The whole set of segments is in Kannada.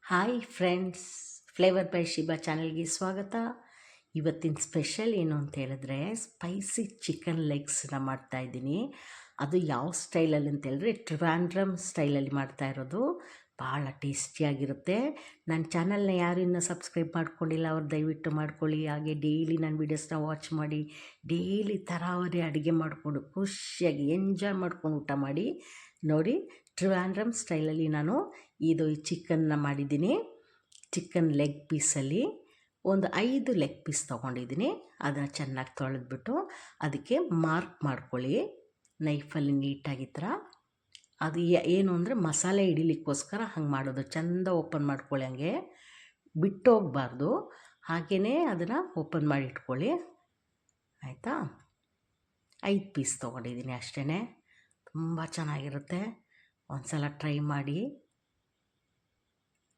Hi friends, flavour by Shiba ಚಾನಲ್ಗೆ ಸ್ವಾಗತ. ಇವತ್ತಿನ ಸ್ಪೆಷಲ್ ಏನು ಅಂತ ಹೇಳಿದ್ರೆ ಸ್ಪೈಸಿ ಚಿಕನ್ ಲೆಗ್ಸ್ನ ಮಾಡ್ತಾಯಿದ್ದೀನಿ. ಅದು ಯಾವ ಸ್ಟೈಲಲ್ಲಿ ಅಂತ ಹೇಳಿದ್ರೆ ಟ್ರಿವಾಂಡ್ರಮ್ ಸ್ಟೈಲಲ್ಲಿ ಮಾಡ್ತಾ ಇರೋದು. ಭಾಳ ಟೇಸ್ಟಿಯಾಗಿರುತ್ತೆ. ನನ್ನ ಚಾನಲ್ನ ಯಾರು ಇನ್ನೂ ಸಬ್ಸ್ಕ್ರೈಬ್ ಮಾಡ್ಕೊಂಡಿಲ್ಲ ಅವ್ರು ದಯವಿಟ್ಟು ಮಾಡ್ಕೊಳ್ಳಿ. ಹಾಗೆ ಡೈಲಿ ನನ್ನ ವೀಡಿಯೋಸ್ನ ವಾಚ್ ಮಾಡಿ ಡೈಲಿ ತರಾವರಿ ಅಡುಗೆ ಮಾಡಿಕೊಂಡು ಖುಷಿಯಾಗಿ ಎಂಜಾಯ್ ಮಾಡ್ಕೊಂಡು ಊಟ ಮಾಡಿ ನೋಡಿ. ಟ್ರಿವಾಂಡ್ರಮ್ ಸ್ಟೈಲಲ್ಲಿ ನಾನು ಇದು ಚಿಕನ್ನ ಮಾಡಿದ್ದೀನಿ. ಚಿಕನ್ ಲೆಗ್ ಪೀಸಲ್ಲಿ ಒಂದು 5 ಲೆಗ್ ಪೀಸ್ ತೊಗೊಂಡಿದ್ದೀನಿ. ಅದನ್ನು ಚೆನ್ನಾಗಿ ತೊಳೆದ್ಬಿಟ್ಟು ಅದಕ್ಕೆ ಮಾರ್ಕ್ ಮಾಡ್ಕೊಳ್ಳಿ ನೈಫಲ್ಲಿ ನೀಟಾಗಿ ಥರ. ಅದು ಏನು ಅಂದರೆ ಮಸಾಲೆ ಹಿಡಿಲಿಕ್ಕೋಸ್ಕರ ಹಂಗೆ ಮಾಡೋದು. ಚೆಂದ ಓಪನ್ ಮಾಡ್ಕೊಳ್ಳಿ, ಹಂಗೆ ಬಿಟ್ಟು ಹೋಗಬಾರ್ದು. ಹಾಗೆಯೇ ಅದನ್ನು ಓಪನ್ ಮಾಡಿ ಇಟ್ಕೊಳ್ಳಿ, ಆಯಿತಾ. 5 ಪೀಸ್ ತೊಗೊಂಡಿದ್ದೀನಿ ಅಷ್ಟೇ. ತುಂಬ ಚೆನ್ನಾಗಿರುತ್ತೆ, ಒಂದು ಸಲ ಟ್ರೈ ಮಾಡಿ.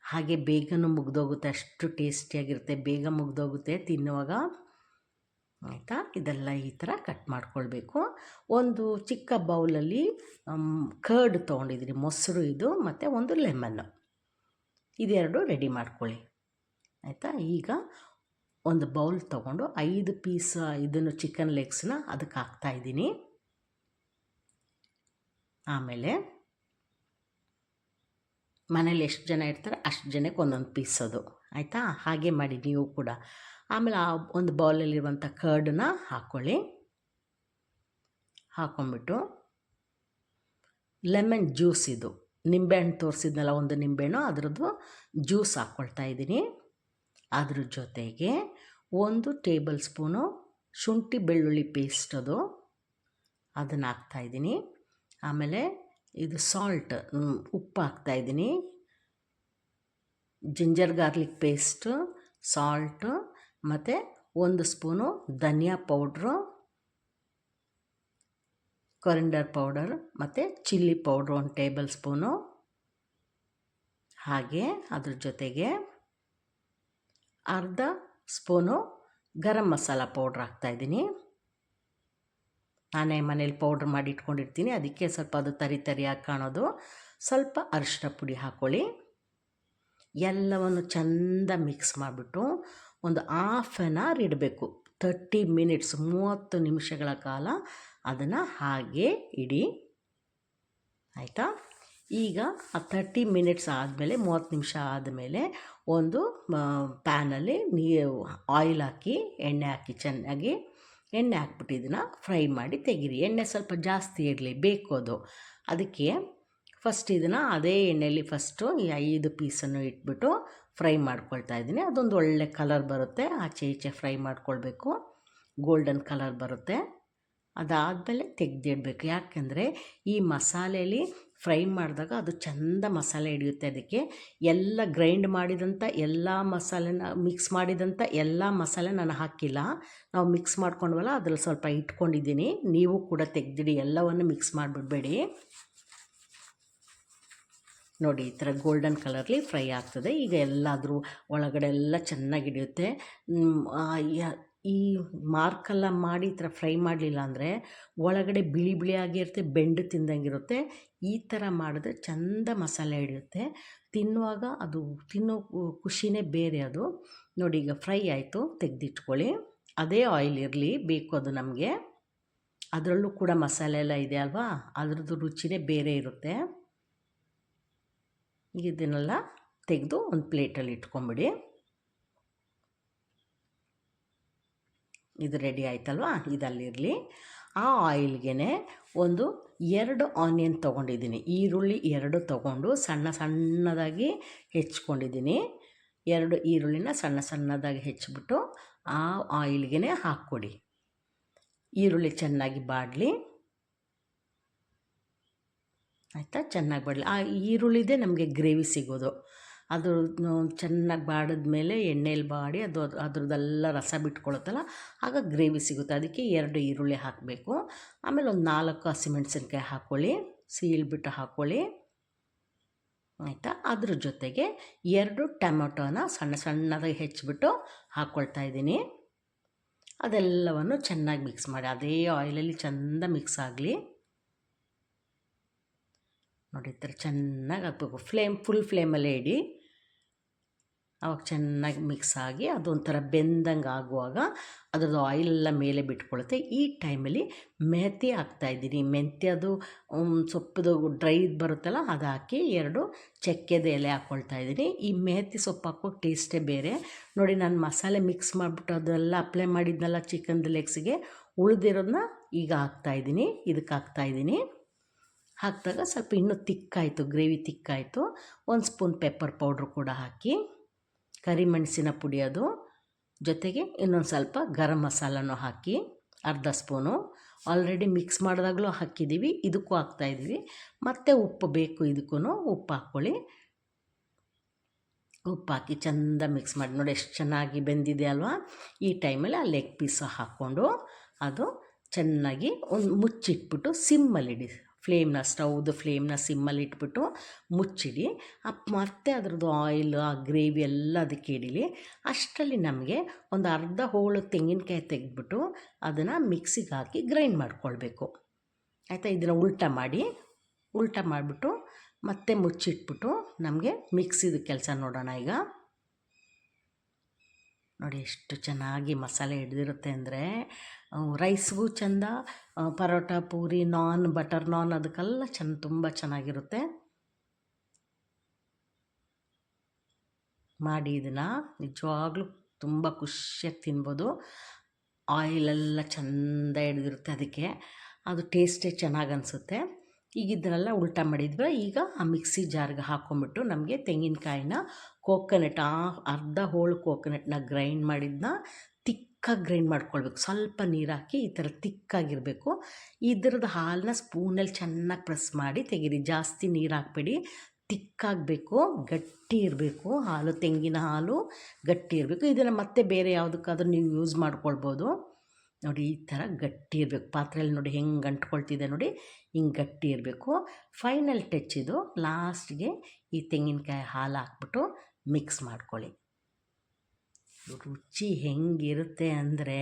ಹಾಗೆ ಬೇಗನೂ ಮುಗ್ದೋಗುತ್ತೆ, ಅಷ್ಟು ಟೇಸ್ಟಿಯಾಗಿರುತ್ತೆ, ಬೇಗ ಮುಗ್ದೋಗುತ್ತೆ ತಿನ್ನುವಾಗ, ಆಯಿತಾ. ಇದೆಲ್ಲ ಈ ಥರ ಕಟ್ ಮಾಡ್ಕೊಳ್ಬೇಕು. ಒಂದು ಚಿಕ್ಕ ಬೌಲಲ್ಲಿ ಕರ್ಡ್ ತೊಗೊಂಡಿದ್ದೀನಿ, ಮೊಸರು ಇದು, ಮತ್ತು ಒಂದು ಲೆಮನ್ನು, ಇದೆರಡು ರೆಡಿ ಮಾಡ್ಕೊಳ್ಳಿ, ಆಯಿತಾ. ಈಗ ಒಂದು ಬೌಲ್ ತೊಗೊಂಡು 5 ಪೀಸ್ ಇದನ್ನು ಚಿಕನ್ ಲೆಗ್ಸ್ನ ಅದಕ್ಕೆ ಹಾಕ್ತಾಯಿದ್ದೀನಿ. ಆಮೇಲೆ ಮನೇಲಿ ಎಷ್ಟು ಜನ ಇರ್ತಾರೆ ಅಷ್ಟು ಜನಕ್ಕೆ ಒಂದೊಂದು ಪೀಸ್ ಅದು, ಆಯಿತಾ. ಹಾಗೆ ಮಾಡಿ ನೀವು ಕೂಡ. ಆಮೇಲೆ ಆ ಒಂದು ಬೌಲಲ್ಲಿರುವಂಥ ಕರ್ಡನ್ನ ಹಾಕ್ಕೊಳ್ಳಿ. ಹಾಕ್ಕೊಂಬಿಟ್ಟು ಲೆಮನ್ ಜ್ಯೂಸ್, ಇದು ನಿಂಬೆಹಣ್ಣು ತೋರಿಸಿದ್ನಲ್ಲ, ಒಂದು ನಿಂಬೆಹಣ್ಣು, ಅದರದ್ದು ಜ್ಯೂಸ್ ಹಾಕ್ಕೊಳ್ತಾ ಇದ್ದೀನಿ. ಅದ್ರ ಜೊತೆಗೆ 1 ಟೇಬಲ್ ಸ್ಪೂನು ಶುಂಠಿ ಬೆಳ್ಳುಳ್ಳಿ ಪೇಸ್ಟ್, ಅದನ್ನು ಹಾಕ್ತಾಯಿದ್ದೀನಿ. ಆಮೇಲೆ ಇದು ಸಾಲ್ಟ್, ಉಪ್ಪು ಹಾಕ್ತಾಯಿದ್ದೀನಿ. ಜಿಂಜರ್ ಗಾರ್ಲಿಕ್ ಪೇಸ್ಟು, ಸಾಲ್ಟು, ಮತ್ತು 1 ಸ್ಪೂನು ಧನಿಯಾ ಪೌಡ್ರು, ಕೊರಿಂಡರ್ ಪೌಡರ್, ಮತ್ತು ಚಿಲ್ಲಿ ಪೌಡ್ರು 1 ಟೇಬಲ್ ಸ್ಪೂನು. ಹಾಗೆ ಅದ್ರ ಜೊತೆಗೆ ಅರ್ಧ ಸ್ಪೂನು ಗರಂ ಮಸಾಲ ಪೌಡ್ರ್ ಹಾಕ್ತಾಯಿದ್ದೀನಿ. ನಾನೇ ಮನೇಲಿ ಪೌಡ್ರ್ ಮಾಡಿ ಇಟ್ಕೊಂಡಿರ್ತೀನಿ, ಅದಕ್ಕೆ ಸ್ವಲ್ಪ ಅದು ತರಿಯಾಗಿ ಕಾಣೋದು. ಸ್ವಲ್ಪ ಅರಿಶಿನ ಪುಡಿ ಹಾಕ್ಕೊಳ್ಳಿ. ಎಲ್ಲವನ್ನು ಚೆಂದ ಮಿಕ್ಸ್ ಮಾಡಿಬಿಟ್ಟು ಒಂದು ಹಾಫ್ ಆನ್ ಅವರ್ ಇಡಬೇಕು. 30 ಮಿನಿಟ್ಸ್, 30 ನಿಮಿಷಗಳ ಕಾಲ ಅದನ್ನು ಹಾಗೆ ಇಡಿ, ಆಯಿತಾ. ಈಗ ಆ 30 ಮಿನಿಟ್ಸ್ ಆದಮೇಲೆ, 30 ನಿಮಿಷ ಆದಮೇಲೆ ಒಂದು ಪ್ಯಾನಲ್ಲಿ ಆಯಿಲ್ ಹಾಕಿ, ಎಣ್ಣೆ ಹಾಕಿ, ಚೆನ್ನಾಗಿ ಎಣ್ಣೆ ಹಾಕ್ಬಿಟ್ಟು ಇದನ್ನು ಫ್ರೈ ಮಾಡಿ ತೆಗೀರಿ. ಎಣ್ಣೆ ಸ್ವಲ್ಪ ಜಾಸ್ತಿ ಇರಲಿ, ಬೇಕು ಅದು. ಅದಕ್ಕೆ ಫಸ್ಟ್ ಇದನ್ನು ಅದೇ ಎಣ್ಣೆಯಲ್ಲಿ ಫಸ್ಟು ಈ 5 ಪೀಸನ್ನು ಇಟ್ಬಿಟ್ಟು ಫ್ರೈ ಮಾಡ್ಕೊಳ್ತಾ ಇದ್ದೀನಿ. ಅದೊಂದು ಒಳ್ಳೆ ಕಲರ್ ಬರುತ್ತೆ, ಆಚೆ ಈಚೆ ಫ್ರೈ ಮಾಡ್ಕೊಳ್ಬೇಕು, ಗೋಲ್ಡನ್ ಕಲರ್ ಬರುತ್ತೆ. ಅದಾದಮೇಲೆ ತೆಗೆದಿಡಬೇಕು. ಯಾಕೆಂದರೆ ಈ ಮಸಾಲೆಯಲ್ಲಿ ಫ್ರೈ ಮಾಡಿದಾಗ ಅದು ಚೆಂದ ಮಸಾಲೆ ಹಿಡಿಯುತ್ತೆ. ಅದಕ್ಕೆ ಎಲ್ಲ ಗ್ರೈಂಡ್ ಮಾಡಿದಂಥ ಎಲ್ಲ ಮಸಾಲೆನ, ಮಿಕ್ಸ್ ಮಾಡಿದಂಥ ಎಲ್ಲ ಮಸಾಲೆ ನಾನು ಹಾಕಿಲ್ಲ, ನಾವು ಮಿಕ್ಸ್ ಮಾಡ್ಕೊಂಡ್ವಲ್ಲ ಅದ್ರಲ್ಲಿ ಸ್ವಲ್ಪ ಇಟ್ಕೊಂಡಿದ್ದೀನಿ. ನೀವು ಕೂಡ ತೆಗೆದಿಡಿ, ಎಲ್ಲವನ್ನು ಮಿಕ್ಸ್ ಮಾಡಿಬಿಡ್ಬೇಡಿ. ನೋಡಿ, ಈ ಥರ ಗೋಲ್ಡನ್ ಕಲರ್ಲಿ ಫ್ರೈ ಆಗ್ತದೆ. ಈಗ ಎಲ್ಲಾದರೂ ಒಳಗಡೆ ಎಲ್ಲ ಚೆನ್ನಾಗಿ ಹಿಡಿಯುತ್ತೆ. ಈ ಮಾರ್ಕೆಲ್ಲ ಮಾಡಿ ಈ ಥರ ಫ್ರೈ ಮಾಡಲಿಲ್ಲ ಅಂದರೆ ಒಳಗಡೆ ಬಿಳಿ ಬಿಳಿಯಾಗಿರುತ್ತೆ, ಬೆಂಡು ತಿಂದಂಗಿರುತ್ತೆ. ಈ ಥರ ಮಾಡಿದ್ರೆ ಚೆಂದ ಮಸಾಲೆ ಹಿಡಿಯುತ್ತೆ. ತಿನ್ನುವಾಗ ಅದು ತಿನ್ನೋ ಖುಷಿನೇ ಬೇರೆ ಅದು. ನೋಡಿ, ಈಗ ಫ್ರೈ ಆಯಿತು, ತೆಗೆದಿಟ್ಕೊಳ್ಳಿ. ಅದೇ ಆಯಿಲ್ ಇರಲಿ, ಬೇಕು ಅದು ನಮಗೆ. ಅದರಲ್ಲೂ ಕೂಡ ಮಸಾಲೆ ಎಲ್ಲ ಇದೆ ಅಲ್ವಾ, ಅದ್ರದ್ದು ರುಚಿನೇ ಬೇರೆ ಇರುತ್ತೆ. ಇದನ್ನೆಲ್ಲ ತೆಗೆದು ಒಂದು ಪ್ಲೇಟಲ್ಲಿ ಇಟ್ಕೊಂಬಿಡಿ. ಇದು ರೆಡಿ ಆಯ್ತಲ್ವಾ, ಇದಲ್ಲಿರಲಿ. ಆ ಆಯಿಲ್ಗೆ ಒಂದು 2 ಆನಿಯನ್ ತೊಗೊಂಡಿದ್ದೀನಿ, ಈರುಳ್ಳಿ 2 ತೊಗೊಂಡು ಸಣ್ಣ ಸಣ್ಣದಾಗಿ ಹೆಚ್ಕೊಂಡಿದ್ದೀನಿ. 2 ಈರುಳ್ಳಿನ ಸಣ್ಣ ಸಣ್ಣದಾಗಿ ಹೆಚ್ಚಿಬಿಟ್ಟು ಆ ಆಯಿಲ್ಗೆ ಹಾಕ್ಕೊಡಿ. ಈರುಳ್ಳಿ ಚೆನ್ನಾಗಿ ಬಾಡಲಿ, ಆಯಿತಾ. ಚೆನ್ನಾಗಿ ಬಾಡಲಿ. ಆ ಈರುಳ್ಳಿದೇ ನಮಗೆ ಗ್ರೇವಿ ಸಿಗೋದು. ಅದು ಚೆನ್ನಾಗಿ ಬಾಡಿದ್ಮೇಲೆ ಎಣ್ಣೆಯಲ್ಲಿ ಬಾಡಿ ಅದು ಅದ್ರದ್ದೆಲ್ಲ ರಸ ಬಿಟ್ಕೊಳುತ್ತಲ್ಲ, ಆಗ ಗ್ರೇವಿ ಸಿಗುತ್ತೆ. ಅದಕ್ಕೆ 2 ಈರುಳ್ಳಿ ಹಾಕಬೇಕು. ಆಮೇಲೆ ಒಂದು 4 ಹಸಿಮೆಣಸಿನ್ಕಾಯಿ ಹಾಕ್ಕೊಳ್ಳಿ, ಸೀಳ್ಬಿಟ್ಟು ಹಾಕ್ಕೊಳ್ಳಿ, ಆಯಿತಾ. ಅದ್ರ ಜೊತೆಗೆ 2 ಟೊಮೆಟೊನ ಸಣ್ಣ ಸಣ್ಣದಾಗಿ ಹೆಚ್ಚಿಬಿಟ್ಟು ಹಾಕ್ಕೊಳ್ತಾ ಇದ್ದೀನಿ. ಅದೆಲ್ಲವನ್ನು ಚೆನ್ನಾಗಿ ಮಿಕ್ಸ್ ಮಾಡಿ, ಅದೇ ಆಯಿಲಲ್ಲಿ ಚೆಂದ ಮಿಕ್ಸ್ ಆಗಲಿ. ನೋಡಿ, ಈ ಥರ ಚೆನ್ನಾಗಿ ಹಾಕಬೇಕು. ಫುಲ್ ಫ್ಲೇಮಲ್ಲೇ ಇಡಿ. ಅವಾಗ ಚೆನ್ನಾಗಿ ಮಿಕ್ಸ್ ಆಗಿ ಅದೊಂಥರ ಬೆಂದಂಗೆ ಆಗುವಾಗ ಅದ್ರದ್ದು ಆಯಿಲೆಲ್ಲ ಮೇಲೆ ಬಿಟ್ಕೊಳುತ್ತೆ. ಈ ಟೈಮಲ್ಲಿ ಮೆಹತಿ ಹಾಕ್ತಾಯಿದ್ದೀನಿ. ಮೆಂತ್ಯದು ಸೊಪ್ಪದು ಡ್ರೈ ಬರುತ್ತಲ್ಲ ಅದು ಹಾಕಿ 2 ಚಕ್ಕೆದ ಎಲೆ ಹಾಕ್ಕೊಳ್ತಾಯಿದ್ದೀನಿ. ಈ ಮೆಹತಿ ಸೊಪ್ಪು ಹಾಕೋ ಟೇಸ್ಟೇ ಬೇರೆ. ನೋಡಿ ನಾನು ಮಸಾಲೆ ಮಿಕ್ಸ್ ಮಾಡಿಬಿಟ್ಟು ಅದೆಲ್ಲ ಅಪ್ಲೈ ಮಾಡಿದ್ನಲ್ಲ ಚಿಕನ್ದು ಲೆಗ್ಸಿಗೆ, ಉಳಿದಿರೋದನ್ನ ಈಗ ಹಾಕ್ತಾಯಿದ್ದೀನಿ. ಇದಕ್ಕೆ ಹಾಕ್ತಾಯಿದ್ದೀನಿ. ಹಾಕಿದಾಗ ಸ್ವಲ್ಪ ಇನ್ನೂ ತಿಕ್ಕಾಯಿತು, ಗ್ರೇವಿ ತಿಕ್ಕಾಯಿತು. 1 ಸ್ಪೂನ್ ಪೆಪ್ಪರ್ ಪೌಡ್ರ್ ಕೂಡ ಹಾಕಿ, ಕರಿಮೆಣಸಿನ ಪುಡಿ ಅದು ಜೊತೆಗೆ ಇನ್ನೊಂದು ಸ್ವಲ್ಪ ಗರಂ ಮಸಾಲನೂ ಹಾಕಿ ಅರ್ಧ ಸ್ಪೂನು. ಆಲ್ರೆಡಿ ಮಿಕ್ಸ್ ಮಾಡಿದಾಗಲೂ ಹಾಕಿದ್ದೀವಿ, ಇದಕ್ಕೂ ಹಾಕ್ತಾಯಿದ್ದೀವಿ. ಮತ್ತು ಉಪ್ಪು ಬೇಕು, ಇದಕ್ಕೂ ಉಪ್ಪು ಹಾಕ್ಕೊಳ್ಳಿ. ಉಪ್ಪು ಹಾಕಿ ಚೆಂದ ಮಿಕ್ಸ್ ಮಾಡಿ. ನೋಡಿ ಎಷ್ಟು ಚೆನ್ನಾಗಿ ಬೆಂದಿದೆ ಅಲ್ವಾ. ಈ ಟೈಮಲ್ಲಿ ಆ ಲೆಗ್ ಪೀಸ್ ಹಾಕ್ಕೊಂಡು ಅದು ಚೆನ್ನಾಗಿ ಒಂದು ಮುಚ್ಚಿಟ್ಬಿಟ್ಟು ಸಿಮ್ಮಲ್ಲಿಡಿ. ಸ್ಟವ್ದು ಫ್ಲೇಮ್ನ ಸಿಮ್ಮಲ್ಲಿ ಇಟ್ಬಿಟ್ಟು ಮುಚ್ಚಿಡಿ. ಮತ್ತೆ ಅದ್ರದ್ದು ಆಯಿಲ್, ಆ ಗ್ರೇವಿ ಎಲ್ಲ ಅದಕ್ಕೆ ಹಿಡೀಲಿ. ಅಷ್ಟರಲ್ಲಿ ನಮಗೆ ಒಂದು ಅರ್ಧ ಹೋಳು ತೆಂಗಿನಕಾಯಿ ತೆಗೆದ್ಬಿಟ್ಟು ಅದನ್ನು ಮಿಕ್ಸಿಗೆ ಹಾಕಿ ಗ್ರೈಂಡ್ ಮಾಡ್ಕೊಳ್ಬೇಕು. ಆಯಿತಾ. ಇದನ್ನು ಉಲ್ಟ ಮಾಡಿಬಿಟ್ಟು ಮತ್ತೆ ಮುಚ್ಚಿಟ್ಬಿಟ್ಟು ನಮಗೆ ಮಿಕ್ಸಿದು ಕೆಲಸ ನೋಡೋಣ ಈಗ. ನೋಡಿ ಎಷ್ಟು ಚೆನ್ನಾಗಿ ಮಸಾಲೆ ಹಿಡ್ದಿರುತ್ತೆ ಅಂದರೆ ರೈಸ್ಗೂ ಚೆಂದ, ಪರೋಟ, ಪೂರಿ, ನಾನ್, ಬಟರ್ ನಾನ್ ಅದಕ್ಕೆಲ್ಲ ತುಂಬ ಚೆನ್ನಾಗಿರುತ್ತೆ. ಮಾಡಿ ಇದನ್ನು ನಿಜವಾಗ್ಲೂ ತುಂಬ ಖುಷಿಯಾಗಿ ತಿನ್ಬೋದು. ಆಯಿಲೆಲ್ಲ ಚೆಂದ ಹಿಡ್ದಿರುತ್ತೆ, ಅದಕ್ಕೆ ಅದು ಟೇಸ್ಟೇ ಚೆನ್ನಾಗಿ ಅನಿಸುತ್ತೆ. ಈಗ ಇದನ್ನೆಲ್ಲ ಉಲ್ಟ ಮಾಡಿದ್ವಿ. ಈಗ ಆ ಮಿಕ್ಸಿ ಜಾರ್ಗೆ ಹಾಕ್ಕೊಂಬಿಟ್ಟು ನಮಗೆ ತೆಂಗಿನಕಾಯಿನ ಕೋಕೋನಟ್, ಅರ್ಧ ಹೋಳು ಕೋಕೋನಟ್ನ ಗ್ರೈಂಡ್ ಮಾಡಿದ್ದನ್ನ ತಿಕ್ಕಾಗಿ ಗ್ರೈಂಡ್ ಮಾಡ್ಕೊಳ್ಬೇಕು. ಸ್ವಲ್ಪ ನೀರು ಹಾಕಿ ಈ ಥರ ತಿಕ್ಕಾಗಿರಬೇಕು. ಇದ್ರದ್ದು ಹಾಲನ್ನ ಸ್ಪೂನಲ್ಲಿ ಚೆನ್ನಾಗಿ ಪ್ರೆಸ್ ಮಾಡಿ ತೆಗೀರಿ. ಜಾಸ್ತಿ ನೀರು ಹಾಕಬೇಡಿ, ತಿಕ್ಕಾಗಬೇಕು, ಗಟ್ಟಿ ಇರಬೇಕು ಹಾಲು. ತೆಂಗಿನ ಹಾಲು ಗಟ್ಟಿ ಇರಬೇಕು. ಇದನ್ನು ಮತ್ತೆ ಬೇರೆ ಯಾವುದಕ್ಕಾದ್ರೂ ನೀವು ಯೂಸ್ ಮಾಡ್ಕೊಳ್ಬೋದು. ನೋಡಿ ಈ ಥರ ಗಟ್ಟಿ ಇರಬೇಕು. ಪಾತ್ರೆಯಲ್ಲಿ ನೋಡಿ ಹೆಂಗೆ ಅಂಟ್ಕೊಳ್ತಿದೆ ನೋಡಿ, ಹಿಂಗೆ ಗಟ್ಟಿ ಇರಬೇಕು. ಫೈನಲ್ ಟಚ್ ಇದು. ಲಾಸ್ಟ್ಗೆ ಈ ತೆಂಗಿನಕಾಯಿ ಹಾಲು ಹಾಕ್ಬಿಟ್ಟು ಮಿಕ್ಸ್ ಮಾಡ್ಕೊಳ್ಳಿ. ರುಚಿ ಹೆಂಗಿರುತ್ತೆ ಅಂದರೆ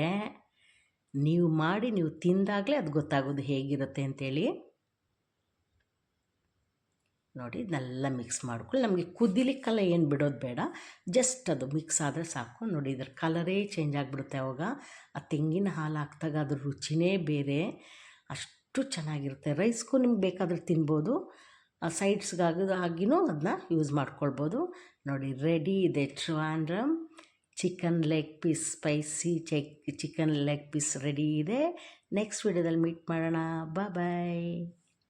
ನೀವು ತಿಂದಾಗಲೇ ಅದು ಗೊತ್ತಾಗೋದು ಹೇಗಿರುತ್ತೆ ಅಂತೇಳಿ. ನೋಡಿ ಇದನ್ನೆಲ್ಲ ಮಿಕ್ಸ್ ಮಾಡ್ಕೊಳ್ಳಿ. ನಮಗೆ ಕುದಿಲಿಕ್ಕೆಲ್ಲ ಏನು ಬಿಡೋದು ಬೇಡ, ಜಸ್ಟ್ ಅದು ಮಿಕ್ಸ್ ಆದರೆ ಸಾಕು. ನೋಡಿ ಇದ್ರ ಕಲರೇ ಚೇಂಜ್ ಆಗಿಬಿಡುತ್ತೆ ಆವಾಗ. ಆ ತೆಂಗಿನ ಹಾಲು ಹಾಕಿದಾಗ ಅದ್ರ ರುಚಿನೇ ಬೇರೆ, ಅಷ್ಟು ಚೆನ್ನಾಗಿರುತ್ತೆ. ರೈಸ್ಗೂ ನಿಮ್ಗೆ ಬೇಕಾದರೆ ತಿನ್ಬೋದು, ಸೈಡ್ಸ್ಗಾಗಿನೂ ಅದನ್ನ ಯೂಸ್ ಮಾಡ್ಕೊಳ್ಬೋದು. ನೋಡಿ ರೆಡಿ ಇದೆ Trivandrum chicken leg piece, spicy chicken leg piece ready ಇದೆ. ನೆಕ್ಸ್ಟ್ ವಿಡಿಯೋದಲ್ಲಿ ಮೀಟ್ ಮಾಡೋಣ. ಬಾಯ್.